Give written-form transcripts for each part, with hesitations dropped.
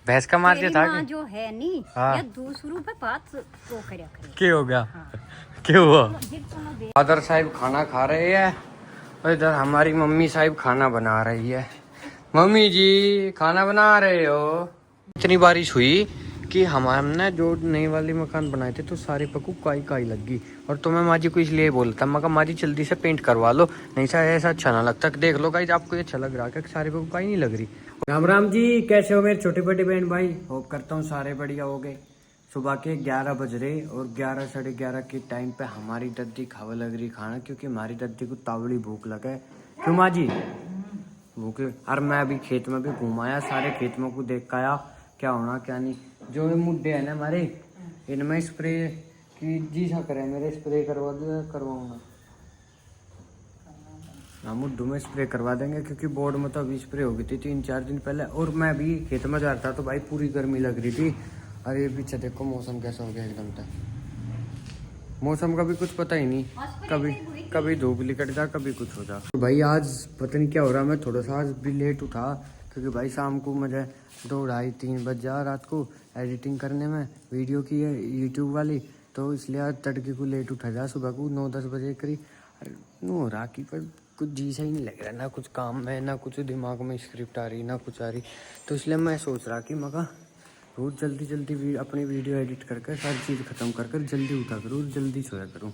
भैंस का मार दिया था माँ जो है नी हाँ। ये दूसरों पे बात तो करे क्या हो गया? हाँ। क्यों हुआ? सुनो दे फादर साहब खाना खा रहे हैं और इधर हमारी मम्मी साहब खाना बना रही है। मम्मी जी खाना बना रहे हो? इतनी बारिश हुई कि हमने जो नई वाली मकान बनाए थे तो सारे पक्कू काई काई लग गई। और तो मैं माँ जी को इसलिए बोला था, मैं कहा माँ जी जल्दी से पेंट करवा लो, नहीं सा ऐसा अच्छा ना लगता। देख लो गाइस आपको ये अच्छा लग रहा है, सारे पक्कू काई नहीं लग रही। राम राम जी, कैसे हो मेरे छोटे बड़े बहन भाई? होप करता हूँ सारे बढ़िया हो गए। सुबह के 11 बज रहे और 11 साढ़े 11 के टाइम पे हमारी दद्दी खावा लग रही खाना, क्योंकि हमारी दद्दी को तावड़ी भूख लगे। क्यों माँ जी भूख? और मैं अभी खेत में भी घुमाया, सारे खेत में को देख आया क्या होना क्या नहीं। जो मुड्डे है ना हमारे, इनमें स्प्रे की जी सा करे मेरे, स्प्रे करवा दो करवाऊंगा। हाँ मुड्डू में स्प्रे करवा देंगे, क्योंकि बोर्ड में तो अभी स्प्रे हो गई थी 3-4 दिन पहले। और मैं भी खेत में जा रहा था तो भाई पूरी गर्मी लग रही थी। अरे ये पीछे देखो मौसम कैसा हो गया एकदम से, मौसम का भी कुछ पता ही नहीं, कभी धूप निकल जा कभी कुछ हो जा। तो भाई आज पता नहीं क्या हो रहा, मैं थोड़ा सा आज भी लेट उठा, क्योंकि भाई शाम को मुझे 2-2:30-3 बज जा रात को एडिटिंग करने में वीडियो की है यूट्यूब वाली। तो इसलिए आज तड़के को लेट उठा जा, सुबह को 9-10 बजे करी। नो हो रहा कि पर कुछ जी सही नहीं लग रहा, ना कुछ काम में ना कुछ दिमाग में स्क्रिप्ट आ रही ना कुछ आ रही। तो इसलिए मैं सोच रहा कि मगा रोज जल्दी जल्दी अपनी वीडियो एडिट करके सारी चीज़ खत्म कर जल्दी उठा करूँ, जल्दी सोया करूँ।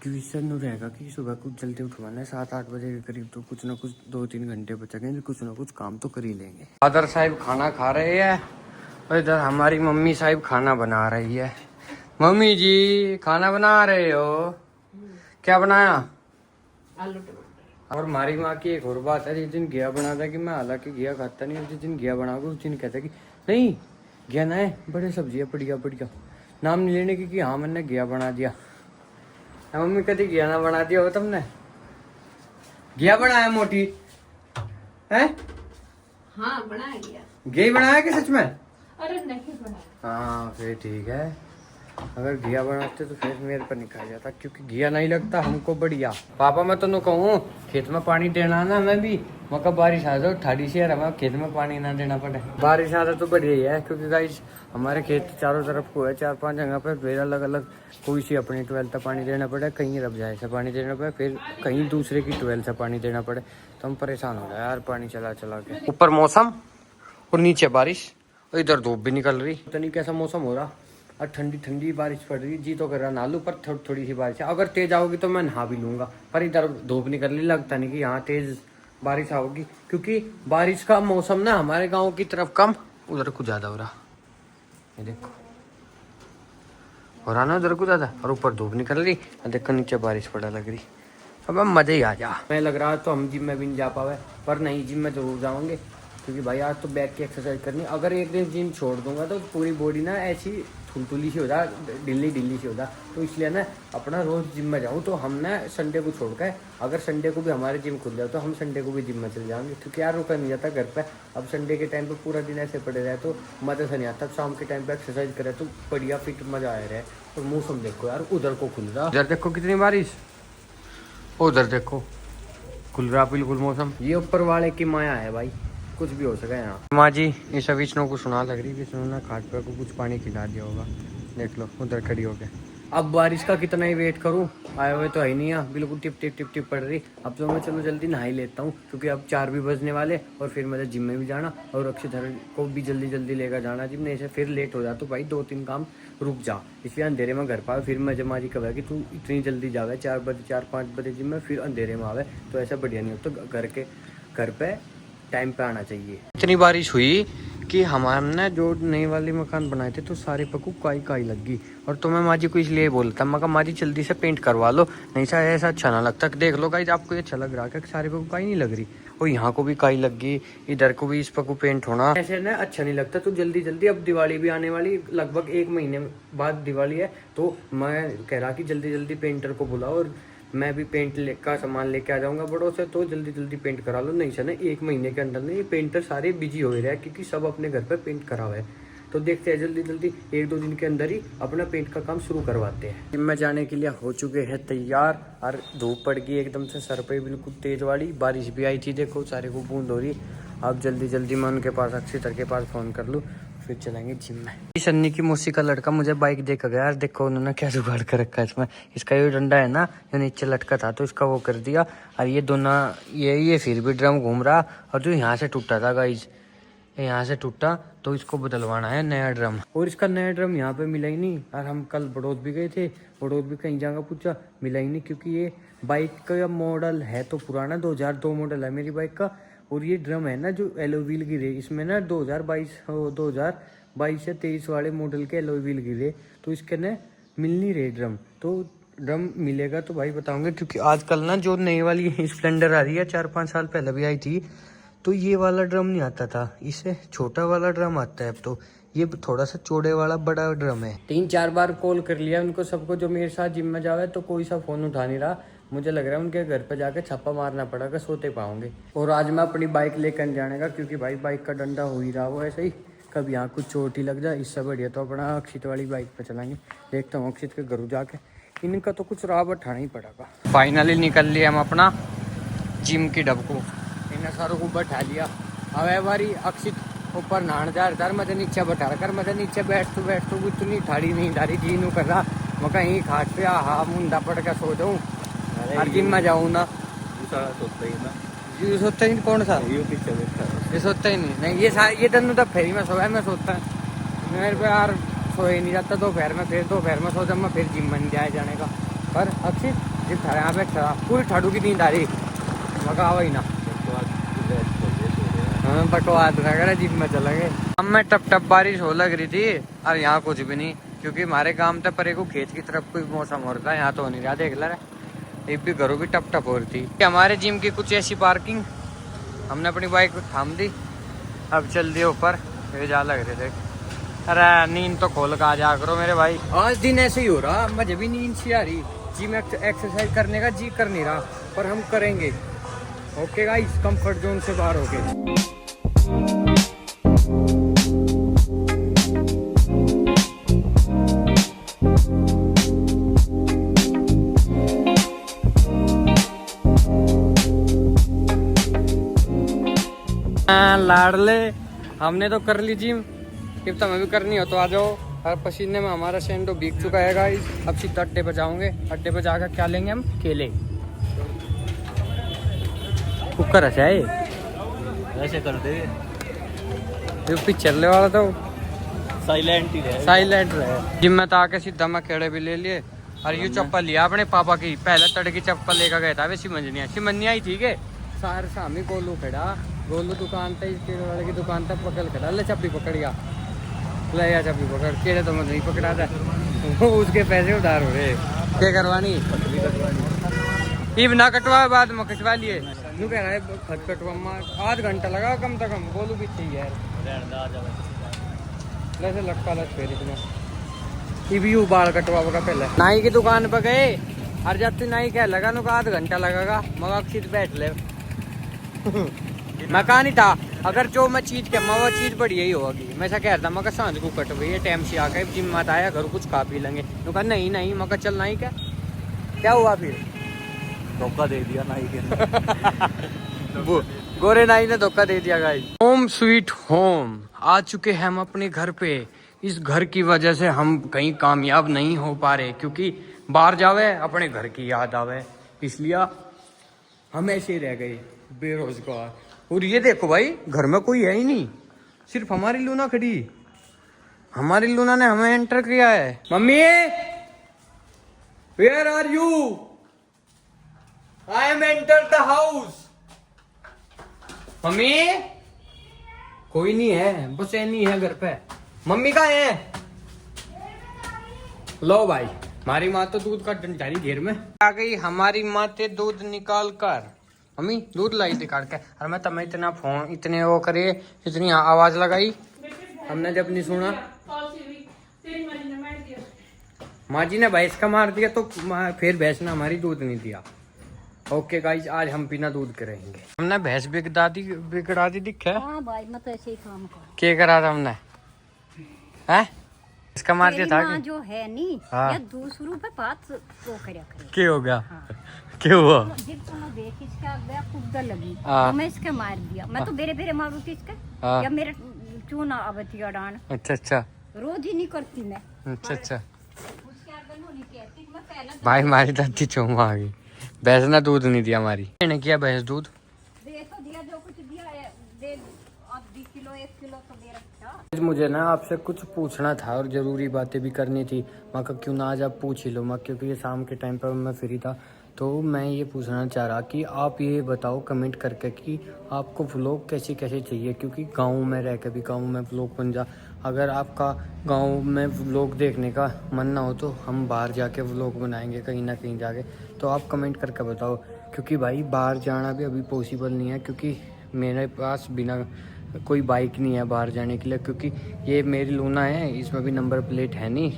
क्योंकि इससे नहीं रहेगा कि सुबह कुछ जल्दी उठवाना है 7-8 बजे के करीब, तो कुछ ना कुछ 2-3 घंटे बचेंगे, कुछ ना कुछ काम तो कर ही लेंगे। फादर साहब खाना खा रहे हैं और इधर हमारी मम्मी साहब खाना बना रही है। मम्मी जी खाना बना रहे हो? क्या बनाया? आलू टमाटर। और हमारी माँ की एक और बात है, जिस दिन घिया बनाता कि मैं हालांकि घिया खाता नहीं, जिस दिन घिया बनाओगे उस दिन कहता कि नहीं घिया ना है, बड़े सब्जी है बढ़िया बढ़िया, नाम नहीं लेने की कि हाँ मैंने घिया बना दिया। मम्मी कभी घिया ना बना दिया हो तुमने? घिया बनाया मोटी है? हाँ बनाया गया। घी बनाया कि सच में? अरे नहीं बनाया। हाँ फिर ठीक है, अगर घिया बनाते तो फिर मेरे पर नहीं खाया जाता, क्योंकि घिया नहीं लगता हमको बढ़िया। पापा मैं तो कहूँ खेत में पानी देना ना, मैं भी मका बारिश आ जाओ ठाड़ी से हमें खेत में पानी ना देना पड़े। बारिश आ तो बढ़िया ही है, क्योंकि गाइस हमारे खेत चारों तरफ को है, 4-5 जगह पर फिर अलग अलग कोई सी अपनी ट्वेल्थ से पानी देना पड़े, कहीं रब जाए से पानी देना पड़े, फिर कहीं दूसरे की ट्वेल्थ से पानी देना पड़े। तो हम परेशान हो रहे यार पानी चला चला के। ऊपर मौसम और नीचे बारिश और इधर धूप भी निकल रही, पता नहीं कैसा मौसम हो रहा। और ठंडी ठंडी बारिश पड़ रही, जी तो कर रहा नालू, पर थोड़ी थोड़ी सी बारिश है। अगर तेज आओगी तो मैं नहा भी लूंगा, पर इधर धूप निकल रही, लगता नहीं कि यहाँ तेज बारिश आओगी, क्योंकि बारिश का मौसम ना हमारे गांव की तरफ कम, उधर कुछ ज्यादा हो रहा। ये देखो हो रहा ना उधर कुछ ज्यादा, और ऊपर धूप निकल रही, देखो नीचे बारिश पड़ा लग रही। अब मजे ही आ जा। मैं लग रहा तो हम जिम में भी नहीं जा पावे, पर नहीं जिम में जरूर जाओगे, क्योंकि भाई आज तो बैक की एक्सरसाइज करनी। अगर एक दिन जिम छोड़ दूंगा तो पूरी बॉडी ना ऐसी थुलथुली सी हो जा, ढिल्ली ढिल्ली सी हो जा। तो इसलिए ना अपना रोज जिम में जाऊँ। तो हम ना संडे को छोड़ कर, अगर संडे को भी हमारे जिम खुल जाए तो हम संडे को भी जिम में चले जाएंगे, क्योंकि यार रुका नहीं जाता घर पे। अब संडे के टाइम पे पूरा दिन ऐसे पड़े रहे तो मजा से नहीं आता, शाम के टाइम पे एक्सरसाइज करे तो बढ़िया फिट मजा आ रहा है। और मौसम देखो यार, उधर को खुल रहा, इधर देखो कितनी बारिश, उधर देखो खुल रहा बिल्कुल मौसम। ये ऊपर वाले की माया है भाई, कुछ भी हो सके यहाँ। माँ जी इस विष्णु को सुना लग रही, विष्णु ने खाट पे को कुछ पानी खिला दिया होगा, देख लो उधर खड़ी हो गए। अब बारिश का कितना ही वेट करूँ, आए हुए तो है नहीं है, बिल्कुल टिप टिप टिप टिप पड़ रही। अब तो मैं चलो जल्दी नहा ही लेता हूँ, क्योंकि अब 4 भी बजने वाले, और फिर मुझे जिम में भी जाना, और अक्षयधर को भी जल्दी जल्दी लेकर जाना जिम, नहीं से फिर लेट हो जा तो भाई 2-3 काम रुक जा। इसलिए अंधेरे में घर पाए, फिर मुझे माँ जी कहा कि तू इतनी जल्दी जावे 4 बजे 4-5 बजे जिम में, फिर अंधेरे में आवे, तो ऐसा बढ़िया नहीं होता। घर पे टाइम पे आना चाहिए। इतनी बारिश हुई कि हमने जो नई वाली मकान बनाए थे तो सारे पक्कू काई काई लग गई। और तो मैं माँ जी को इसलिए बोला था, मैं कहा माँ जी जल्दी से पेंट करवा लो, नहीं सा ऐसा अच्छा ना लगता। देख लो गाइस आपको ये अच्छा लग रहा है, सारे पक्कू काई नहीं लग रही, और यहाँ को भी काई लग गई, इधर को भी इस पक्कू पेंट होना ऐसे ना अच्छा नहीं लगता। तो जल्दी जल्दी, अब दिवाली भी आने वाली, लगभग 1 महीने बाद दिवाली है, तो मैं कह रहा कि जल्दी जल्दी पेंटर को बुलाओ, और मैं भी पेंट का सामान लेके आ जाऊंगा बड़ों से, तो जल्दी जल्दी पेंट करा लो। नहीं सर ना 1 महीने के अंदर ना ये पेंटर सारे बिजी हो रहे हैं, क्योंकि सब अपने घर पे पेंट करा हुआ है। तो देखते हैं जल्दी जल्दी 1-2 दिन के अंदर ही अपना पेंट का काम शुरू करवाते हैं। जिम में जाने के लिए हो चुके हैं तैयार, और धूप पड़ गई एकदम से सर पे बिल्कुल तेज वाली, बारिश भी आई थी, देखो सारे को बूंद हो रही। अब जल्दी जल्दी मैं उनके पास अक्षितर के पास फ़ोन कर लूँ, फिर चलेंगे जिम में। सन्नी की मौसी का लड़का मुझे बाइक देकर गया यार, देखो उन्होंने क्या जुगाड़ कर रखा है इसमें। इसका ये डंडा है ना, ये नीचे लटका था तो इसका वो कर दिया, और ये दोनों ये फिर भी ड्रम घूम रहा, और जो यहाँ से टूटा था गाइज, यहाँ से टूटा तो इसको बदलवाना है नया ड्रम। और इसका नया ड्रम यहाँ पे मिला ही नहीं, और हम कल बड़ौद भी गए थे, बड़ौद भी कहीं जगह पूछा, मिला ही नहीं, क्योंकि ये बाइक का मॉडल है तो पुराना, 2002 मॉडल है मेरी बाइक का। और ये ड्रम है ना जो एलो व्हील गिरे, इसमें ना 2022 से 23 वाले मॉडल के एलो व्हील गिरे, तो इसके ना मिल नहीं रहे ड्रम। तो ड्रम मिलेगा तो भाई बताऊंगे, क्योंकि आजकल ना जो नई वाली स्प्लेंडर आ रही है, 4-5 साल पहले भी आई थी, तो ये वाला ड्रम नहीं आता था, इससे छोटा वाला ड्रम आता है। अब तो ये थोड़ा सा चौड़े वाला बड़ा ड्रम है। 3-4 बार कॉल कर लिया उनको सबको जो मेरे साथ जिम में जावे, तो कोई सा फोन उठा नहीं रहा। मुझे लग रहा है उनके घर पे जाके छापा मारना पड़ेगा, सोते पाऊंगे। और आज मैं अपनी बाइक लेकर जाने का, क्योंकि भाई बाइक का डंडा हो ही रहा वो ऐसे ही, कब यहाँ कुछ चोट ही लग जाए, इससे बढ़िया तो अपना अक्षित वाली बाइक पे चलाएंगे। देखता हूँ अक्षित के घर जाके, इनका तो कुछ राह बैठाना ही पड़ेगा। फाइनली निकल लिया हम अपना जिम की डब को, इन्हें सारों को बैठा लिया। अब है बारी अक्षित ऊपर नहान जा रहा, मैं नीचे बैठा कर, मैं नीचे बैठ तो इतनी ठाड़ी नहीं डाली जी नू कर रहा, मैं कहीं खाट पे हाँ मुंडा पड़ के सो जाऊँ, हर दिन मैं जाऊँ ना। ये सोचता ही नहीं, कौन सा ये सोचता ही नहीं ये तनु तब फेरी में सोया, मैं सोचता मेरे पे यार सोए नहीं जाता दोपहर में, फिर दोपहर में सोचा मैं फिर जिम में जाए जाने का। पर अक्षित जिम था यहाँ पे खड़ा, पूरी ठाड़ू की नींद आ रही, मगा वही ना बकवास ना करे, जिम में चला गए। हम में टप बारिश हो लग रही थी, और यहाँ कुछ भी नहीं, क्योंकि हमारे गांव तक परे को खेत की तरफ कोई मौसम हो रहा है, यहाँ तो हो नहीं रहा, देख ला रहा एक भी घरों भी टप हो रही थी। हमारे जिम की कुछ ऐसी पार्किंग, हमने अपनी बाइक थाम दी, अब चल दिए ऊपर, फिर जा लग रहे थे। अरे नींद तो खोल कर आ जा करो मेरे भाई, आज दिन ऐसे ही हो रहा, मुझे भी नींद सी आ रही, जिम एक्सरसाइज करने का जी कर नहीं रहा, पर हम करेंगे। ओके गाइस, कंफर्ट जोन से बाहर हो गए। लाडले हमने तो कर ली जिम, if तुम्हें भी करनी हो तो आ जाओ। हर पसीने में हमारा सैंडो भीग चुका है गाइस। अब सीधा अड्डे पे जाओगे, अड्डे पे जाकर क्या लेंगे हम, केले। कुकर है ऐसे कर दे, जो पिक्चर ले वाला तो साइलेंट ही रहे, साइलेंट रहे। जिम में तो आके सीधा मैं खेड़े भी ले लिए, और ये चप्पल लिया अपने पापा की, पहले तड़ की चप्पल लेकर गया था वे सिमंजनिया ही ठीक है। सारे सामी गोलू खड़ा, गोलू दुकान पे, वाले की दुकान तक पकड़ खड़ा, ले चप्पी पकड़ गया, ले या चप्पी पकड़, केड़े तो मैं नहीं पकड़ा था, वो उसके पैसे उधार हो रहे। क्या करवानी, ना कटवा बाद में कटवा लिए, नू कह रहा है खत कटवा, आध घंटा लगा कम से कम, गोलू भी चाहिए यार, वैसे लटका लट फेरी तुम्हें भी बाल कटवा का पहले। नाई की दुकान पर गए, और जब तू नाई कह लगा नु आध घंटा लगेगा, मगर सीट बैठ ले मैं कहा नहीं था, अगर जो मैं चीज के वो चीज बढ़िया ही होगी, मैं ऐसा कह रहा था, मैं सांझ को कट गई टाइम से आकर जिम मत आया, घर कुछ खा पी लेंगे। तो कहा नहीं मैं चल नहीं, क्या हुआ फिर, धोखा दे दिया नाई के गोरे नाई ने धोखा दे दिया गाइस। होम स्वीट होम आ चुके हैं हम अपने घर पे। इस घर की वजह से हम कहीं कामयाब नहीं हो पा रहे, क्योंकि बाहर जावे अपने घर की याद आवे, इसलिए हम ऐसे ही रह गए बेरोजगार। और ये देखो भाई, घर में कोई है ही नहीं, सिर्फ हमारी लूना खड़ी, हमारी लूना ने हमें एंटर किया है। मम्मी where are you, I am enter the house. मम्मी कोई नहीं है, बस नहीं है घर पे। मम्मी कहाँ है, लो भाई, हमारी माँ तो दूध का डंडारी घेर में आ गई। हमारी माँ ते दूध निकाल कर, मम्मी दूध लाई निकाल के, और मैं तुम्हें इतना फोन इतने वो करे, इतनी आवाज लगाई, हमने जब नहीं सुना। माँ जी ने भैंस का मार दिया, तो फिर भैंस ने हमारी दूध नहीं दिया। ओके गाइस, आज हम बिना दूध के रहेंगे। हमने भैंस बिगड़ा दी दिखे। हाँ भाई, मैं तो ऐसे ही काम कर। क्या करा था हमने, हैं इसका मार दिया था माँ जो है नी हाँ। या दूसरों पे बात वो करे करे क्या हो गया हाँ। क्या हुआ जब तुम देख इसका गया कुब्दा लगी हाँ। तो मैं इसके मार दिया मैं तो बेरे बेरे मारू थी इसके हाँ। या मेरे चूना आवती अड़ान अच्छा अच्छा रोज ही नहीं करती मैं अच्छा अच्छा उसके आगे नहीं कहती मैं पहले भाई हमारी दादी चौमा आ गई। भैंस ने दूध नहीं दिया हमारी, मैंने किया भैंस दूध। दे तो दिया जो कुछ दिया है दे 20 किलो 1 किलो तो दे रखा। आज मुझे ना आपसे कुछ पूछना था और ज़रूरी बातें भी करनी थी। मैं कहा क्यों ना आज आप पूछ ही लो, मैं क्योंकि ये शाम के टाइम पर मैं फ्री था तो मैं ये पूछना चाह रहा कि आप ये बताओ कमेंट करके कि आपको व्लॉग कैसे कैसे चाहिए, क्योंकि गांव में रह के भी गांव में व्लॉग बन जा। अगर आपका गांव में व्लॉग देखने का मन ना हो तो हम बाहर जाके व्लॉग बनाएंगे कहीं ना कहीं जाके, तो आप कमेंट करके बताओ। क्योंकि भाई बाहर जाना भी अभी पॉसिबल नहीं है, क्योंकि मेरे पास बिना कोई बाइक नहीं है बाहर जाने के लिए, क्योंकि ये मेरी लूना है, इसमें भी नंबर प्लेट है नहीं,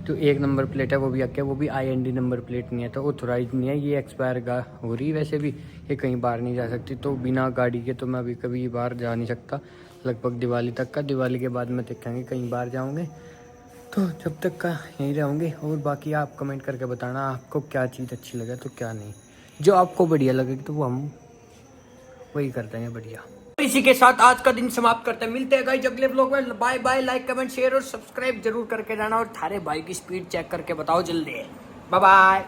तो एक नंबर प्लेट है वो भी आके, वो भी IND नंबर प्लेट नहीं है, तो ऑथोराइज नहीं है, ये एक्सपायर हो रही। वैसे भी ये कहीं बाहर नहीं जा सकती, तो बिना गाड़ी के तो मैं अभी कभी बाहर जा नहीं सकता, लगभग दिवाली तक का। दिवाली के बाद में देखेंगे कहीं बाहर जाऊँगे, तो जब तक का यहीं रहूँगे। और बाकी आप कमेंट करके बताना आपको क्या चीज़ अच्छी लगे तो क्या नहीं, जो आपको बढ़िया लगेगी तो वो हम वही कर देंगे बढ़िया। इसी के साथ आज का दिन समाप्त करते हैं, मिलते हैं गाइस अगले व्लॉग में। Bye bye, like comment share और सब्सक्राइब जरूर करके जाना, और थारे भाई की स्पीड चेक करके बताओ जल्दी। Bye bye.